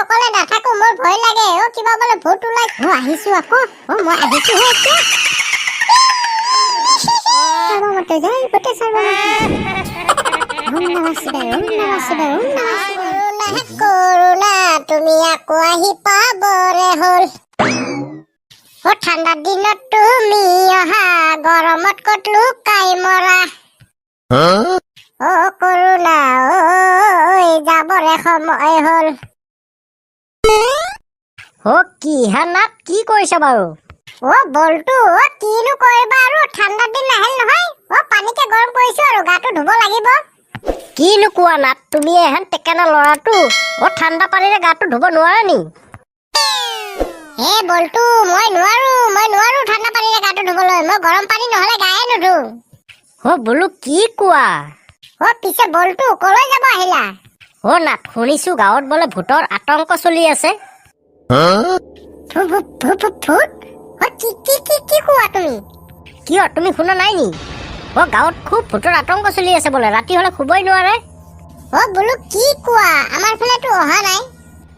অকলে নাথাকো মোৰ ভয় লাগে ও কিবা বলে ভূত ওলাই ও আহিছো আকৌ ও মই আহিছো হে এতিয়া মতে যাই বটে সারবা ওম নমঃ শিবায় করুণা তুমি আকৌ আহি পাবৰে হল ও ঠাণ্ডা দিনত তুমি অহা গৰমত কত লুকাই মৰা ও কৰুণা ওই যাবৰে সময় হল ও কি হানাত কি কৰিছ বাৰু ও বলটো ও কিনো কৰিবা আৰু ঠাণ্ডা দিন নাহিল নহয় ও পানীকে গৰম কৰিছো আৰু গাটো ধুব লাগিব কিনো কোৱা নাত তুমি এহেন টেকেনা লৰাটো ও ঠাণ্ডা পানীৰে গাটো ধুব নোৱাৰা নি হে বলটো মই নোৱাৰো ঠাণ্ডা পানীৰে গাটো ধুবলৈ মই গৰম পানী নহলে গায়ে নুধু ও বলু কি কোৱা ও পিছে বলটো কলৈ যাব আহিলা ও নাত শুনিছো গাঁৱত বলে ভূতৰ আতংক চলি আছে ভূত ও কি কোৱা তুমি কিয় তুমি শুনা নাই নি ও গাঁৱত খুব ভূতৰ আতংক চলি আছে বলে ৰাতি হলে শুবই নোৱাৰে ও বলু কি কোৱা আমাৰ ফালেতো অহা নাই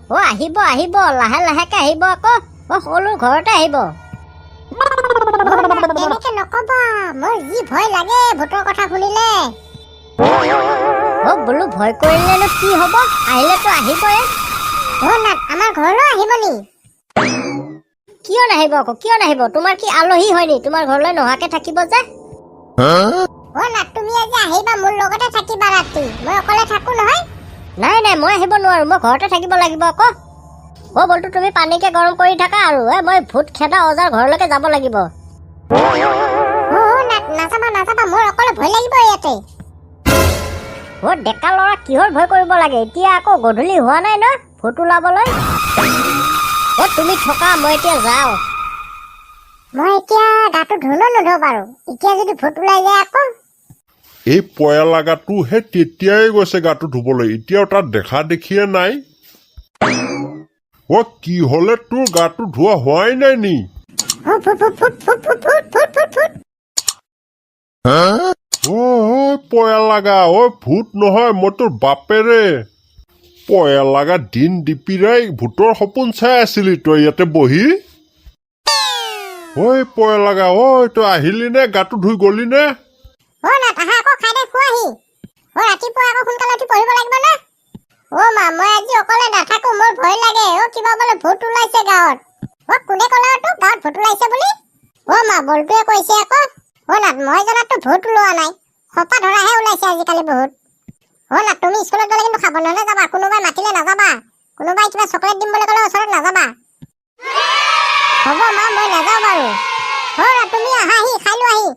ও আহিব লাহে লাহেকে আহিব আকৌ ও সকলো ঘৰতে আহিব এনেকে নকবা মোৰ যি ভয় লাগে ভূতৰ কথা শুনিলে ও বলু ভয় কৰিলেনো কি হব আহিলেতো আহিবই ও নাত আমাৰ ঘৰলৈ আহিব নি কিয় নাহিব আকৌ কিয় নাহিব তোমাৰ কি আলহী হয় নি তোমাৰ ঘৰলৈ নহাকে থাকিব যে ও নাত তুমি আজি আহিবা মোৰ লগতে থাকিবা ৰাতি মই অকলে থাকো নহয় নাই মই আহিব নোৱাৰো মই ঘৰতে থাকিব লাগিব আকৌ ও বলটো তুমি পানীকে গৰম কৰি থাকা আৰু মই ভূত খেদা অজাৰ ঘৰলৈকে যাব লাগিব ও নাত নাযাবা মোৰ অকলে ভয় লাগিব ইয়াতে ও ডেকা ল'ৰা কিহৰ ভয় কৰিব লাগে এতিয়া আকৌ গধূলি হোৱা নাই ন ভূত ওলাবলৈ ও তুমি থকা মই এতিয়া যাওঁ মই এতিয়া গাটো ধুলো নধো বাৰু এতিয়া যদি ভূত ওলাই যায় আকৌ এই পয়া লাগাটো হে তেতিয়াই গৈছে গাটো ধুবলৈ এতিয়াও তাত দেখা দেখিয়ে নাই ও কি হলে তোৰ গাটো ধোৱা হোৱাই নাই নি ও পয়া লাগা ও ভূত নহয় মই তোৰ বাপেৰে পয়া লাগা দিন দিপিৰাই ভূতৰ সপোন চাই আছিলি তই ইয়াতে বহি ঐ পয়া লাগা ঐ তই আহিলি নে গাটো ধুই গলি নে ও নাত আহা আকৌ খাই দে খুৱাহি ও ৰাতিপুৱা আকৌ সোনকালে উঠি পঢ়িব লাগিব না ও মা মই আজি অকলে নাথাকো মোৰ ভয় লাগে ও কিবা বলে ভূত ওলাইছে গাঁৱত ও কোনে ক'লে তোক গাঁৱত ভূত ওলাইছে বুলি ও মা বলটোৱে কৈছে আকৌ ও নাত মই জনাততো ভূত ওলোৱা নাই সপা ধৰাহে ওলাইছে আজিকালি বহুত ও নাত তুমি স্কুলত গ'লে কিন্তু সাৱধানে যাবা কোনোবাই মাতিলে নাযাবা কোনোবাই কিবা চকলেট দিম বুলি ক'লে ওচৰত নাযাবা হ'ব মা মই নাযাওঁ বাৰু তুমি আহাহি খাই লোৱাহি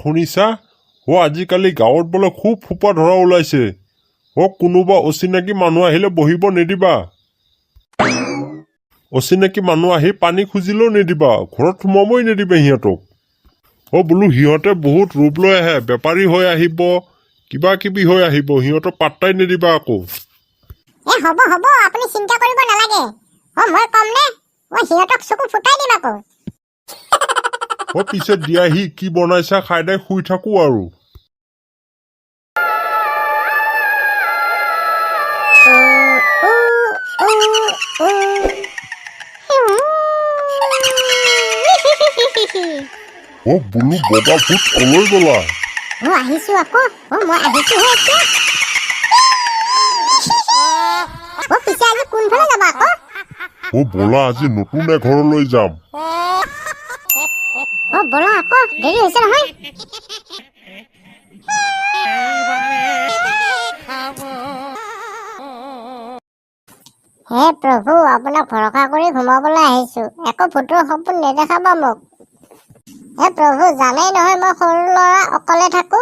শুনিছা আজিকালি গাঁৱত বোলে খুব ফোপা ধৰা ওলাইছে কোনোবা অচিনাকি মানুহ আহিলে বহিব নিদিবা অচিনাকি মানুহ আহি পানী খুজিলেও নিদিবা ঘৰত সোমাবই নিদিবা সিহঁতক বোলো সিহঁতে বহুত ৰূপ লৈ আহে বেপাৰী হৈ আহিব কিবা কিবি হৈ আহিব সিহঁতক পাত্তাই নিদিবা আকৌ হ'ব আপুনি চিন্তা কৰিব নালাগে মই কম নে সিহঁতক চকু ফুটাই দিম আকৌ পিছে দিয়াহি কি বনাইছা খাই দাই শুই থাকো আৰু বোলো বগা ভূত কলৈ গলা আহিছো আকৌ মই আহিছো হে এতিয়া পিছে আজি কোনফালে যাবা আকৌ বলা আজি নতুন এঘৰলৈ যাম বলা আকৌ দেৰি হৈছে নহয় হে প্ৰভু আপোনাক ভৰসা কৰি ঘুমাবলৈ আহিছো একো ভূতৰ সপোন নেদেখাবা মোক হে প্ৰভু জানেই নহয় মই সৰু ল'ৰা অকলে থাকো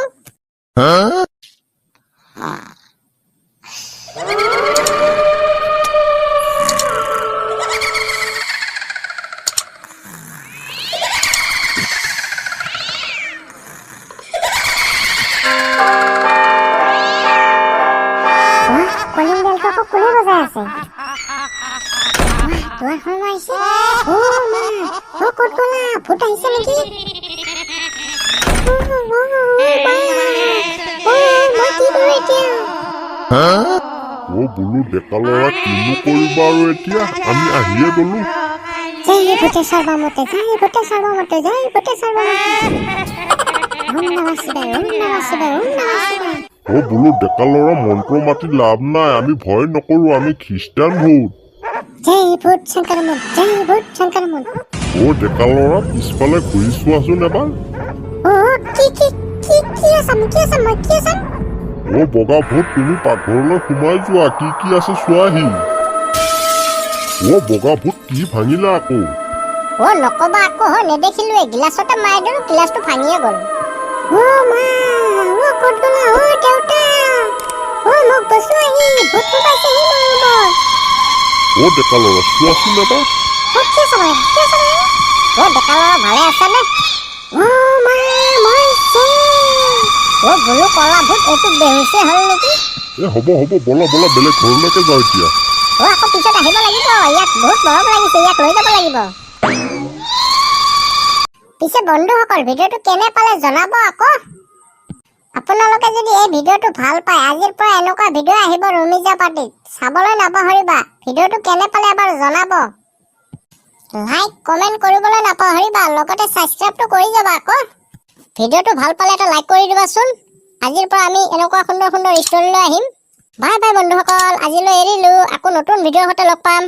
কলিং বেলটো আকৌ কোনে বজাই আছে দুৱাৰখন আহিছে ক'ত গ'লা ভূত আহিছে নেকি মই কি কৰো এতিয়া বোলো ডেকা ল'ৰা কিনো কৰিবা আৰু এতিয়া আমি আহিয়ে গলো জয় ভূতে সৰ্বমতে জয় ভূতে সৰ্বমতে জয় ভূতে সৰ্বমতে ওম নমঃ শিৱায় ওম নমঃ শিৱায় ওম নমঃ শিৱায় বোলো ডেকা ল'ৰা মন্ত্ৰ মাতি লাভ নাই আমি ভয় নকৰো আমি খ্ৰীষ্টান ভূত জয় ভূত শংকৰমত জয় ভূত শংকৰমত ডেকা ল'ৰা পিছফালে ঘূৰি চোৱাচোন এবাৰ কি আছে বগা ভূত তুমি পাকঘৰলৈ সোমাই যোৱা কি আছে চোৱাহি বগা ভূত কি ভাঙিলা আকৌ নকবা আকৌ নেদেখিলো গিলাচতে মাৰি দিলো গিলাচটো ভাঙিয়ে গ'ল মা ক'ত গ'লা দেউতা মোক বচোৱাহি ভূত সোমাইছেহি মোৰ ওপৰত ডেকা ল'ৰা চোৱাচোন এবাৰ কি আছে ডেকা ল'ৰা ভালে আছেনে মা মৰিছে বোলো কলা ভূত এইটো বেহুচে হ'ল নেকি হ'ব বলা বেলেগ ঘৰলৈকে যাওঁ এতিয়া আকৌ পিছত আহিব লাগিব ইয়াক বহুত মৰম লাগিছে ইয়াক লৈ যাব লাগিব পিছে বন্ধুসকল ভিডিঅ'টো কেনে পালে জনাব আকৌ আপোনালোকে যদি এই ভিডিঅ'টো ভাল পায় আজিৰ পৰা এনেকুৱা ভিডিঅ' আহিব ৰুমিজা পাৰ্টিত চাবলৈ নাপাহৰিবা ভিডিঅ'টো কেনে পালে এবাৰ জনাব লাইক কমেণ্ট কৰিবলৈ নাপাহৰিবা লগতে ছাবস্ক্ৰাইবটো কৰি যাবা আকৌ ভিডিঅ'টো ভাল পালে এটা লাইক কৰি দিবাচোন আজিৰ পৰা আমি এনেকুৱা সুন্দৰ ষ্টৰী লৈ আহিম বাই বন্ধুসকল আজিলৈ এৰিলো আকৌ নতুন ভিডিঅ'ৰ সৈতে লগ পাম